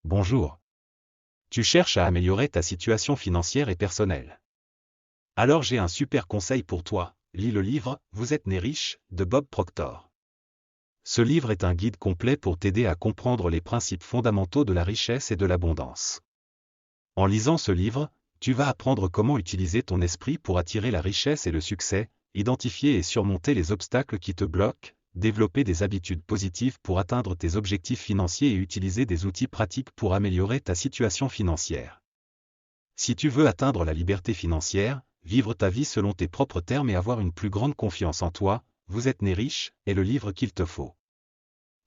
Bonjour. Tu cherches à améliorer ta situation financière et personnelle. Alors j'ai un super conseil pour toi, lis le livre « Vous êtes né riche » de Bob Proctor. Ce livre est un guide complet pour t'aider à comprendre les principes fondamentaux de la richesse et de l'abondance. En lisant ce livre, tu vas apprendre comment utiliser ton esprit pour attirer la richesse et le succès, identifier et surmonter les obstacles qui te bloquent, développer des habitudes positives pour atteindre tes objectifs financiers et utiliser des outils pratiques pour améliorer ta situation financière. Si tu veux atteindre la liberté financière, vivre ta vie selon tes propres termes et avoir une plus grande confiance en toi, Vous êtes né riche est le livre qu'il te faut.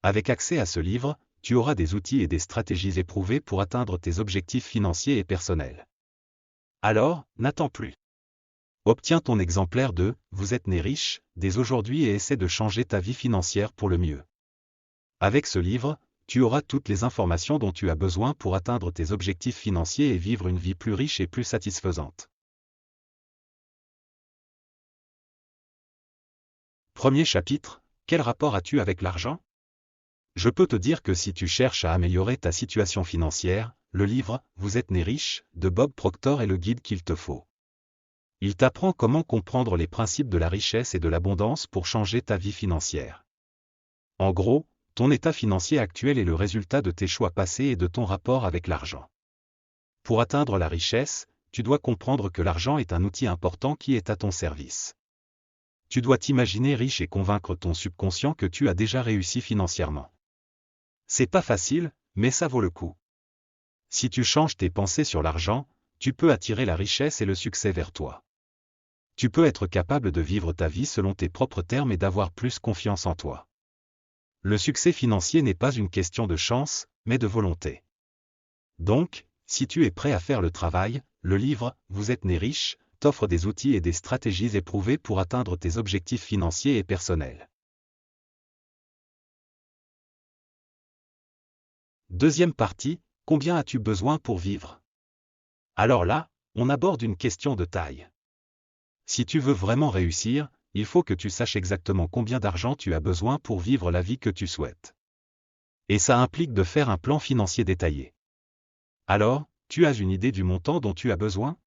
Avec accès à ce livre, tu auras des outils et des stratégies éprouvées pour atteindre tes objectifs financiers et personnels. Alors, n'attends plus. Obtiens ton exemplaire de « Vous êtes né riche » dès aujourd'hui et essaie de changer ta vie financière pour le mieux. Avec ce livre, tu auras toutes les informations dont tu as besoin pour atteindre tes objectifs financiers et vivre une vie plus riche et plus satisfaisante. Premier chapitre, quel rapport as-tu avec l'argent? Je peux te dire que si tu cherches à améliorer ta situation financière, le livre « Vous êtes né riche » de Bob Proctor est le guide qu'il te faut. Il t'apprend comment comprendre les principes de la richesse et de l'abondance pour changer ta vie financière. En gros, ton état financier actuel est le résultat de tes choix passés et de ton rapport avec l'argent. Pour atteindre la richesse, tu dois comprendre que l'argent est un outil important qui est à ton service. Tu dois t'imaginer riche et convaincre ton subconscient que tu as déjà réussi financièrement. C'est pas facile, mais ça vaut le coup. Si tu changes tes pensées sur l'argent, tu peux attirer la richesse et le succès vers toi. Tu peux être capable de vivre ta vie selon tes propres termes et d'avoir plus confiance en toi. Le succès financier n'est pas une question de chance, mais de volonté. Donc, si tu es prêt à faire le travail, le livre « Vous êtes né riche » t'offre des outils et des stratégies éprouvées pour atteindre tes objectifs financiers et personnels. Deuxième partie, combien as-tu besoin pour vivre? Alors là, on aborde une question de taille. Si tu veux vraiment réussir, il faut que tu saches exactement combien d'argent tu as besoin pour vivre la vie que tu souhaites. Et ça implique de faire un plan financier détaillé. Alors, tu as une idée du montant dont tu as besoin?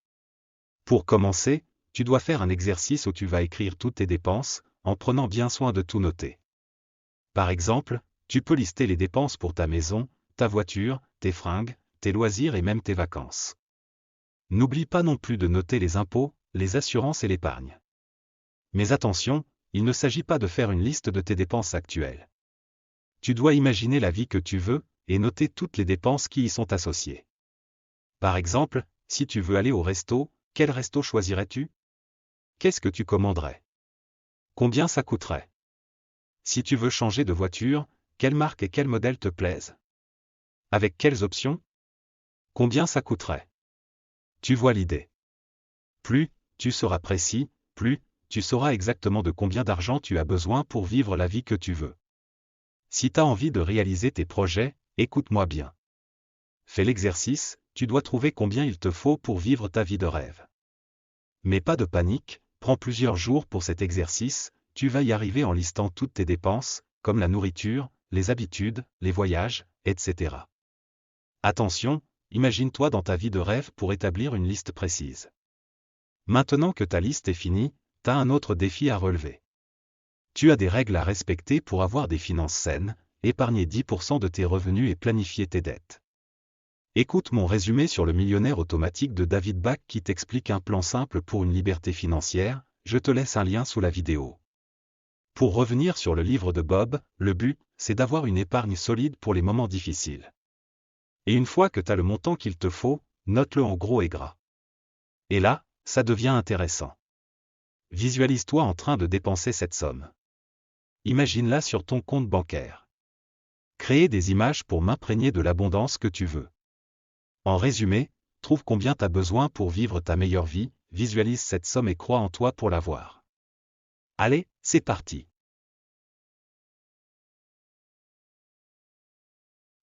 Pour commencer, tu dois faire un exercice où tu vas écrire toutes tes dépenses, en prenant bien soin de tout noter. Par exemple, tu peux lister les dépenses pour ta maison, ta voiture, tes fringues, tes loisirs et même tes vacances. N'oublie pas non plus de noter les impôts, les assurances et l'épargne. Mais attention, il ne s'agit pas de faire une liste de tes dépenses actuelles. Tu dois imaginer la vie que tu veux, et noter toutes les dépenses qui y sont associées. Par exemple, si tu veux aller au resto, quel resto choisirais-tu? Qu'est-ce que tu commanderais? Combien ça coûterait? Si tu veux changer de voiture, quelle marque et quel modèle te plaisent? Avec quelles options? Combien ça coûterait? Tu vois l'idée. Plus tu seras précis, plus tu sauras exactement de combien d'argent tu as besoin pour vivre la vie que tu veux. Si tu as envie de réaliser tes projets, écoute-moi bien. Fais l'exercice, tu dois trouver combien il te faut pour vivre ta vie de rêve. Mais pas de panique, prends plusieurs jours pour cet exercice, tu vas y arriver en listant toutes tes dépenses, comme la nourriture, les habitudes, les voyages, etc. Attention, imagine-toi dans ta vie de rêve pour établir une liste précise. Maintenant que ta liste est finie, tu as un autre défi à relever. Tu as des règles à respecter pour avoir des finances saines, épargner 10% de tes revenus et planifier tes dettes. Écoute mon résumé sur le millionnaire automatique de David Bach qui t'explique un plan simple pour une liberté financière, je te laisse un lien sous la vidéo. Pour revenir sur le livre de Bob, le but, c'est d'avoir une épargne solide pour les moments difficiles. Et une fois que tu as le montant qu'il te faut, note-le en gros et gras. Et là, ça devient intéressant. Visualise-toi en train de dépenser cette somme. Imagine-la sur ton compte bancaire. Créer des images pour m'imprégner de l'abondance que tu veux. En résumé, trouve combien tu as besoin pour vivre ta meilleure vie, visualise cette somme et crois en toi pour l'avoir. Allez, c'est parti.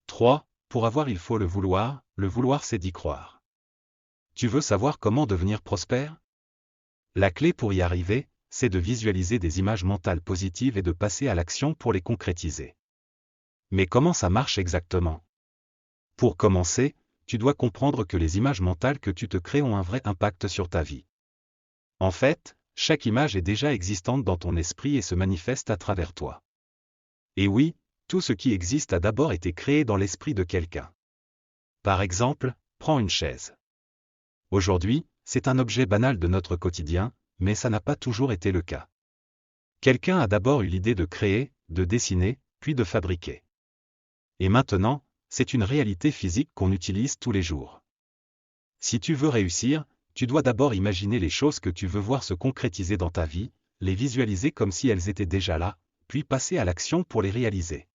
3. Pour avoir il faut le vouloir c'est d'y croire. Tu veux savoir comment devenir prospère? La clé pour y arriver, c'est de visualiser des images mentales positives et de passer à l'action pour les concrétiser. Mais comment ça marche exactement? Pour commencer, tu dois comprendre que les images mentales que tu te crées ont un vrai impact sur ta vie. En fait, chaque image est déjà existante dans ton esprit et se manifeste à travers toi. Et oui, tout ce qui existe a d'abord été créé dans l'esprit de quelqu'un. Par exemple, prends une chaise. Aujourd'hui, c'est un objet banal de notre quotidien, mais ça n'a pas toujours été le cas. Quelqu'un a d'abord eu l'idée de créer, de dessiner, puis de fabriquer. Et maintenant, c'est une réalité physique qu'on utilise tous les jours. Si tu veux réussir, tu dois d'abord imaginer les choses que tu veux voir se concrétiser dans ta vie, les visualiser comme si elles étaient déjà là, puis passer à l'action pour les réaliser.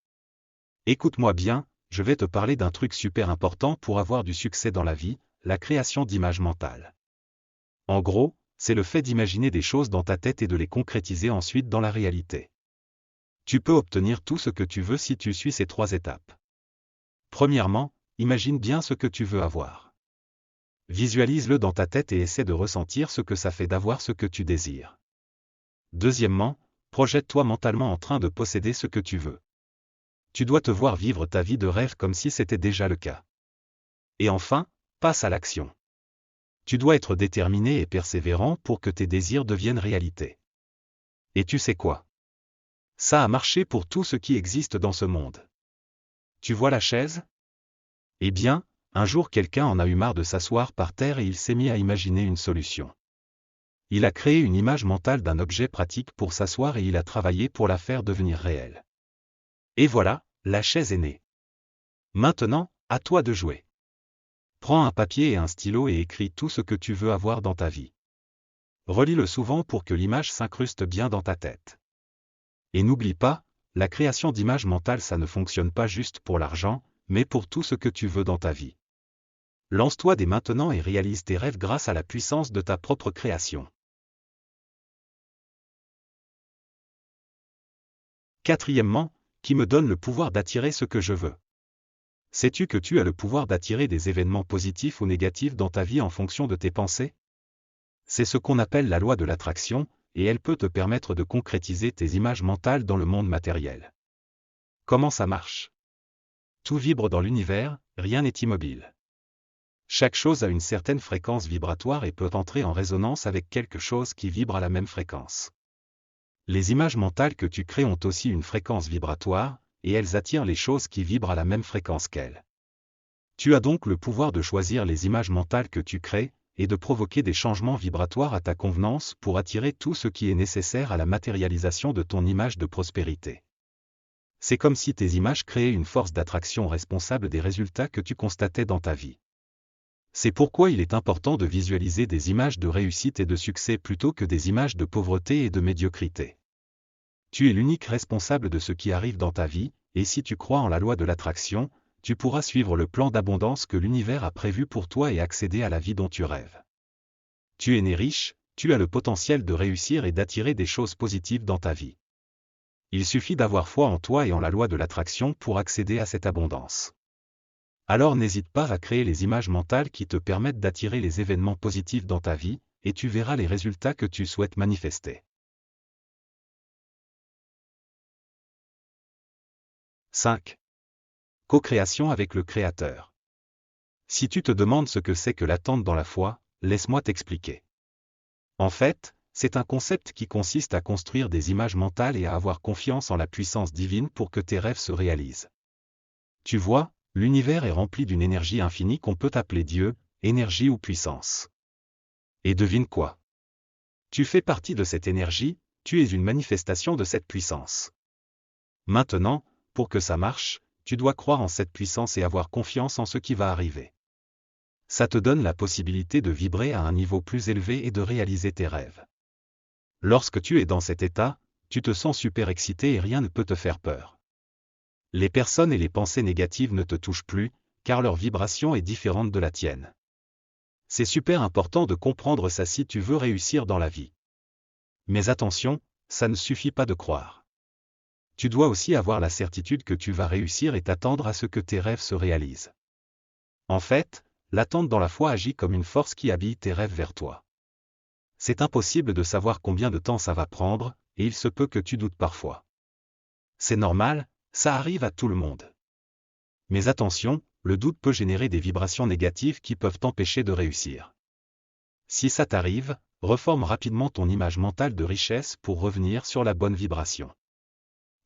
Écoute-moi bien, je vais te parler d'un truc super important pour avoir du succès dans la vie, la création d'images mentales. En gros, c'est le fait d'imaginer des choses dans ta tête et de les concrétiser ensuite dans la réalité. Tu peux obtenir tout ce que tu veux si tu suis ces 3 étapes. Premièrement, imagine bien ce que tu veux avoir. Visualise-le dans ta tête et essaie de ressentir ce que ça fait d'avoir ce que tu désires. Deuxièmement, projette-toi mentalement en train de posséder ce que tu veux. Tu dois te voir vivre ta vie de rêve comme si c'était déjà le cas. Et enfin, passe à l'action. Tu dois être déterminé et persévérant pour que tes désirs deviennent réalité. Et tu sais quoi? Ça a marché pour tout ce qui existe dans ce monde. Tu vois la chaise? Eh bien, un jour quelqu'un en a eu marre de s'asseoir par terre et il s'est mis à imaginer une solution. Il a créé une image mentale d'un objet pratique pour s'asseoir et il a travaillé pour la faire devenir réelle. Et voilà, la chaise est née. Maintenant, à toi de jouer. Prends un papier et un stylo et écris tout ce que tu veux avoir dans ta vie. Relis-le souvent pour que l'image s'incruste bien dans ta tête. Et n'oublie pas, la création d'images mentales ça ne fonctionne pas juste pour l'argent, mais pour tout ce que tu veux dans ta vie. Lance-toi dès maintenant et réalise tes rêves grâce à la puissance de ta propre création. Quatrièmement, qui me donne le pouvoir d'attirer ce que je veux. Sais-tu que tu as le pouvoir d'attirer des événements positifs ou négatifs dans ta vie en fonction de tes pensées? C'est ce qu'on appelle la loi de l'attraction, et elle peut te permettre de concrétiser tes images mentales dans le monde matériel. Comment ça marche? Tout vibre dans l'univers, rien n'est immobile. Chaque chose a une certaine fréquence vibratoire et peut entrer en résonance avec quelque chose qui vibre à la même fréquence. Les images mentales que tu crées ont aussi une fréquence vibratoire, et elles attirent les choses qui vibrent à la même fréquence qu'elles. Tu as donc le pouvoir de choisir les images mentales que tu crées, et de provoquer des changements vibratoires à ta convenance pour attirer tout ce qui est nécessaire à la matérialisation de ton image de prospérité. C'est comme si tes images créaient une force d'attraction responsable des résultats que tu constatais dans ta vie. C'est pourquoi il est important de visualiser des images de réussite et de succès plutôt que des images de pauvreté et de médiocrité. Tu es l'unique responsable de ce qui arrive dans ta vie, et si tu crois en la loi de l'attraction, tu pourras suivre le plan d'abondance que l'univers a prévu pour toi et accéder à la vie dont tu rêves. Tu es né riche, tu as le potentiel de réussir et d'attirer des choses positives dans ta vie. Il suffit d'avoir foi en toi et en la loi de l'attraction pour accéder à cette abondance. Alors n'hésite pas à créer les images mentales qui te permettent d'attirer les événements positifs dans ta vie, et tu verras les résultats que tu souhaites manifester. 5. Co-création avec le Créateur. Si tu te demandes ce que c'est que l'attente dans la foi, laisse-moi t'expliquer. En fait, c'est un concept qui consiste à construire des images mentales et à avoir confiance en la puissance divine pour que tes rêves se réalisent. Tu vois, l'univers est rempli d'une énergie infinie qu'on peut appeler Dieu, énergie ou puissance. Et devine quoi? Tu fais partie de cette énergie, tu es une manifestation de cette puissance. Maintenant, pour que ça marche, tu dois croire en cette puissance et avoir confiance en ce qui va arriver. Ça te donne la possibilité de vibrer à un niveau plus élevé et de réaliser tes rêves. Lorsque tu es dans cet état, tu te sens super excité et rien ne peut te faire peur. Les personnes et les pensées négatives ne te touchent plus, car leur vibration est différente de la tienne. C'est super important de comprendre ça si tu veux réussir dans la vie. Mais attention, ça ne suffit pas de croire. Tu dois aussi avoir la certitude que tu vas réussir et t'attendre à ce que tes rêves se réalisent. En fait, l'attente dans la foi agit comme une force qui habille tes rêves vers toi. C'est impossible de savoir combien de temps ça va prendre, et il se peut que tu doutes parfois. C'est normal, ça arrive à tout le monde. Mais attention, le doute peut générer des vibrations négatives qui peuvent t'empêcher de réussir. Si ça t'arrive, reforme rapidement ton image mentale de richesse pour revenir sur la bonne vibration.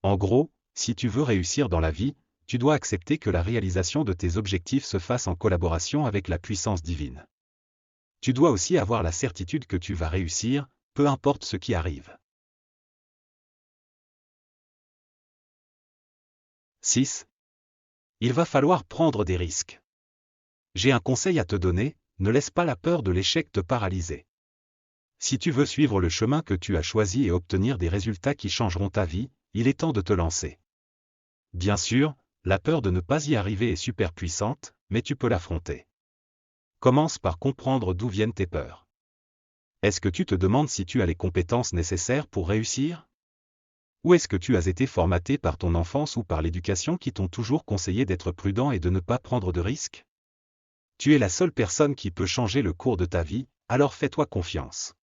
En gros, si tu veux réussir dans la vie, tu dois accepter que la réalisation de tes objectifs se fasse en collaboration avec la puissance divine. Tu dois aussi avoir la certitude que tu vas réussir, peu importe ce qui arrive. 6. Il va falloir prendre des risques. J'ai un conseil à te donner, ne laisse pas la peur de l'échec te paralyser. Si tu veux suivre le chemin que tu as choisi et obtenir des résultats qui changeront ta vie, il est temps de te lancer. Bien sûr, la peur de ne pas y arriver est super puissante, mais tu peux l'affronter. Commence par comprendre d'où viennent tes peurs. Est-ce que tu te demandes si tu as les compétences nécessaires pour réussir? Ou est-ce que tu as été formaté par ton enfance ou par l'éducation qui t'ont toujours conseillé d'être prudent et de ne pas prendre de risques? Tu es la seule personne qui peut changer le cours de ta vie, alors fais-toi confiance.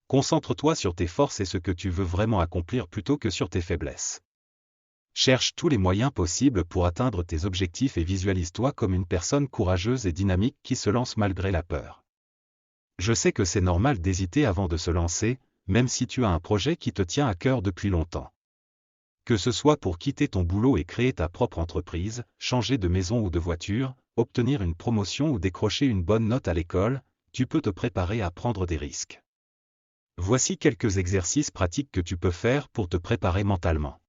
Concentre-toi sur tes forces et ce que tu veux vraiment accomplir plutôt que sur tes faiblesses. Cherche tous les moyens possibles pour atteindre tes objectifs et visualise-toi comme une personne courageuse et dynamique qui se lance malgré la peur. Je sais que c'est normal d'hésiter avant de se lancer, même si tu as un projet qui te tient à cœur depuis longtemps. Que ce soit pour quitter ton boulot et créer ta propre entreprise, changer de maison ou de voiture, obtenir une promotion ou décrocher une bonne note à l'école, tu peux te préparer à prendre des risques. Voici quelques exercices pratiques que tu peux faire pour te préparer mentalement.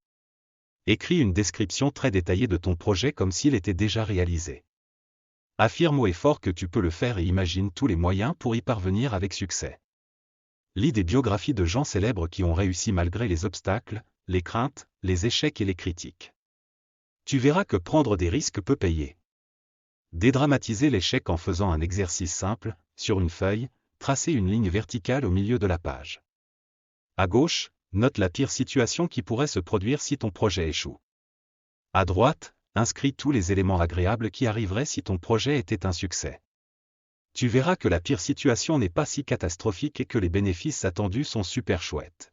Écris une description très détaillée de ton projet comme s'il était déjà réalisé. Affirme haut et fort que tu peux le faire et imagine tous les moyens pour y parvenir avec succès. Lis des biographies de gens célèbres qui ont réussi malgré les obstacles, les craintes, les échecs et les critiques. Tu verras que prendre des risques peut payer. Dédramatiser l'échec en faisant un exercice simple, sur une feuille, tracer une ligne verticale au milieu de la page. À gauche, note la pire situation qui pourrait se produire si ton projet échoue. À droite, inscris tous les éléments agréables qui arriveraient si ton projet était un succès. Tu verras que la pire situation n'est pas si catastrophique et que les bénéfices attendus sont super chouettes.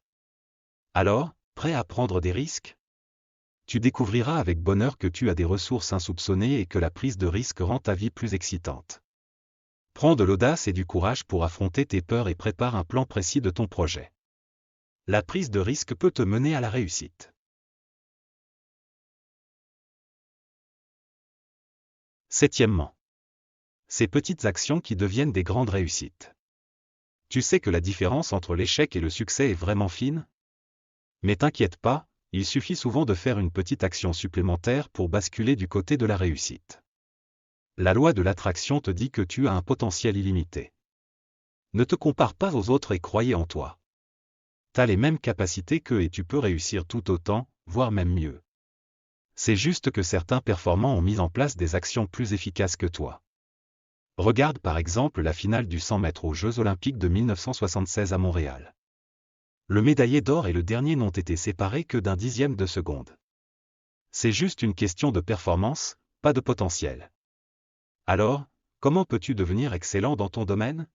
Alors, prêt à prendre des risques? Tu découvriras avec bonheur que tu as des ressources insoupçonnées et que la prise de risque rend ta vie plus excitante. Prends de l'audace et du courage pour affronter tes peurs et prépare un plan précis de ton projet. La prise de risque peut te mener à la réussite. Septièmement. Ces petites actions qui deviennent des grandes réussites. Tu sais que la différence entre l'échec et le succès est vraiment fine? Mais t'inquiète pas, il suffit souvent de faire une petite action supplémentaire pour basculer du côté de la réussite. La loi de l'attraction te dit que tu as un potentiel illimité. Ne te compare pas aux autres et croyez en toi. T'as les mêmes capacités qu'eux et tu peux réussir tout autant, voire même mieux. C'est juste que certains performants ont mis en place des actions plus efficaces que toi. Regarde par exemple la finale du 100 mètres aux Jeux Olympiques de 1976 à Montréal. Le médaillé d'or et le dernier n'ont été séparés que d'un dixième de seconde. C'est juste une question de performance, pas de potentiel. Alors, comment peux-tu devenir excellent dans ton domaine?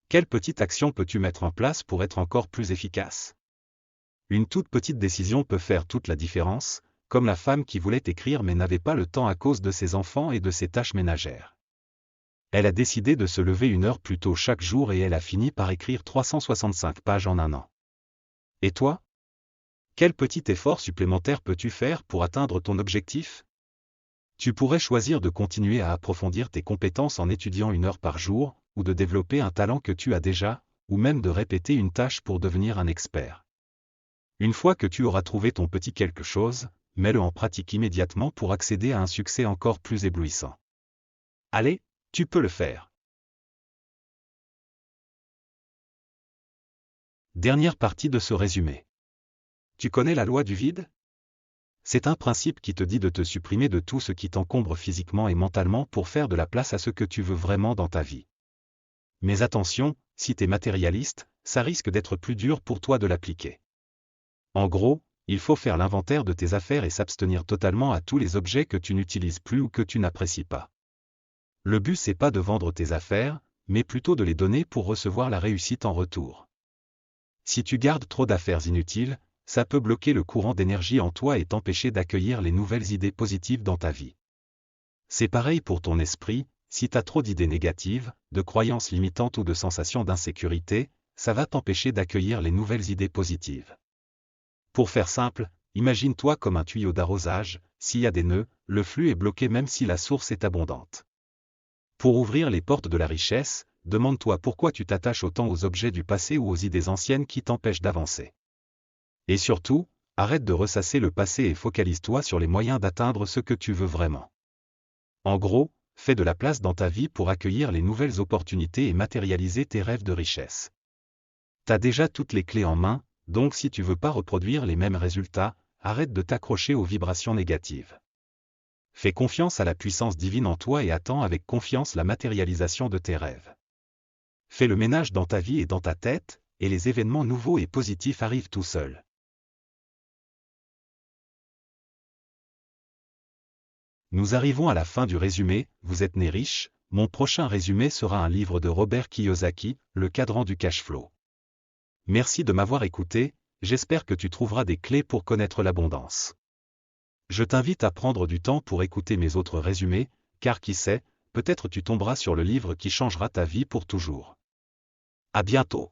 Quelle petite action peux-tu mettre en place pour être encore plus efficace? Une toute petite décision peut faire toute la différence, comme la femme qui voulait écrire mais n'avait pas le temps à cause de ses enfants et de ses tâches ménagères. Elle a décidé de se lever 1 heure plus tôt chaque jour et elle a fini par écrire 365 pages en un an. Et toi? Quel petit effort supplémentaire peux-tu faire pour atteindre ton objectif? Tu pourrais choisir de continuer à approfondir tes compétences en étudiant 1 heure par jour, ou de développer un talent que tu as déjà, ou même de répéter une tâche pour devenir un expert. Une fois que tu auras trouvé ton petit quelque chose, mets-le en pratique immédiatement pour accéder à un succès encore plus éblouissant. Allez, tu peux le faire. Dernière partie de ce résumé. Tu connais la loi du vide? C'est un principe qui te dit de te supprimer de tout ce qui t'encombre physiquement et mentalement pour faire de la place à ce que tu veux vraiment dans ta vie. Mais attention, si t'es matérialiste, ça risque d'être plus dur pour toi de l'appliquer. En gros, il faut faire l'inventaire de tes affaires et s'abstenir totalement à tous les objets que tu n'utilises plus ou que tu n'apprécies pas. Le but c'est pas de vendre tes affaires, mais plutôt de les donner pour recevoir la réussite en retour. Si tu gardes trop d'affaires inutiles, ça peut bloquer le courant d'énergie en toi et t'empêcher d'accueillir les nouvelles idées positives dans ta vie. C'est pareil pour ton esprit, si t'as trop d'idées négatives, de croyances limitantes ou de sensations d'insécurité, ça va t'empêcher d'accueillir les nouvelles idées positives. Pour faire simple, imagine-toi comme un tuyau d'arrosage, s'il y a des nœuds, le flux est bloqué même si la source est abondante. Pour ouvrir les portes de la richesse, demande-toi pourquoi tu t'attaches autant aux objets du passé ou aux idées anciennes qui t'empêchent d'avancer. Et surtout, arrête de ressasser le passé et focalise-toi sur les moyens d'atteindre ce que tu veux vraiment. En gros, fais de la place dans ta vie pour accueillir les nouvelles opportunités et matérialiser tes rêves de richesse. T'as déjà toutes les clés en main, donc si tu veux pas reproduire les mêmes résultats, arrête de t'accrocher aux vibrations négatives. Fais confiance à la puissance divine en toi et attends avec confiance la matérialisation de tes rêves. Fais le ménage dans ta vie et dans ta tête, et les événements nouveaux et positifs arrivent tout seuls. Nous arrivons à la fin du résumé, vous êtes né riche. Mon prochain résumé sera un livre de Robert Kiyosaki, Le cadran du cash flow. Merci de m'avoir écouté, j'espère que tu trouveras des clés pour connaître l'abondance. Je t'invite à prendre du temps pour écouter mes autres résumés, car qui sait, peut-être tu tomberas sur le livre qui changera ta vie pour toujours. À bientôt.